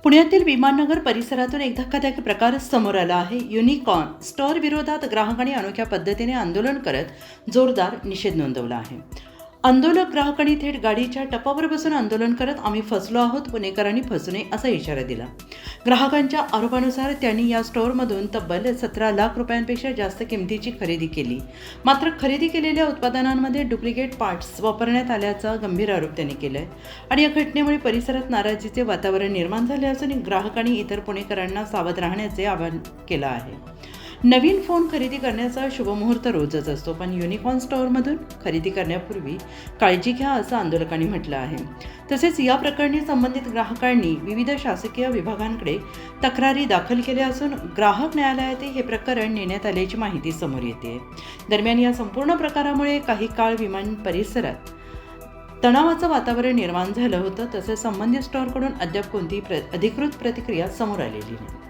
पुण्यातील विमाननगर परिसरातून एक धक्कादायक प्रकार समोर आला आहे. युनिकॉर्न स्टोअर विरोधात ग्राहकांनी अनोख्या पद्धतीने आंदोलन करत जोरदार निषेध नोंदवला आहे. आंदोलक ग्राहकांनी थेट गाडीच्या टपावर बसून आंदोलन करत आम्ही फसलो आहोत, पुणेकरांनी फसू नये असा इशारा दिला. ग्राहकांच्या आरोपानुसार त्यांनी या स्टोअरमधून तब्बल 17 लाख रुपयांपेक्षा जास्त किमतीची खरेदी केली. मात्र खरेदी केलेल्या उत्पादनांमध्ये डुप्लिकेट पार्ट्स वापरण्यात आल्याचा गंभीर आरोप त्यांनी केला आहे. आणि या घटनेमुळे परिसरात नाराजीचे वातावरण निर्माण झाले असून ग्राहकांनी इतर पुणेकरांना सावध राहण्याचे आवाहन केलं आहे. नवीन फोन खरेदी करण्याचा शुभमुहूर्त रोजच असतो, पण युनिकॉर्न स्टोअरमधून खरेदी करण्यापूर्वी काळजी घ्या असं आंदोलकांनी म्हटलं आहे. तसेच या प्रकरणी संबंधित ग्राहकांनी विविध शासकीय विभागांकडे तक्रारी दाखल केल्या असून ग्राहक न्यायालयातही हे प्रकरण नेण्यात आल्याची माहिती समोर येते. दरम्यान या संपूर्ण प्रकारामुळे काही काळ विमान परिसरात तणावाचं वातावरण निर्माण झालं होतं. तसेच संबंधित स्टोअरकडून अद्याप कोणतीही अधिकृत प्रतिक्रिया समोर आलेली नाही.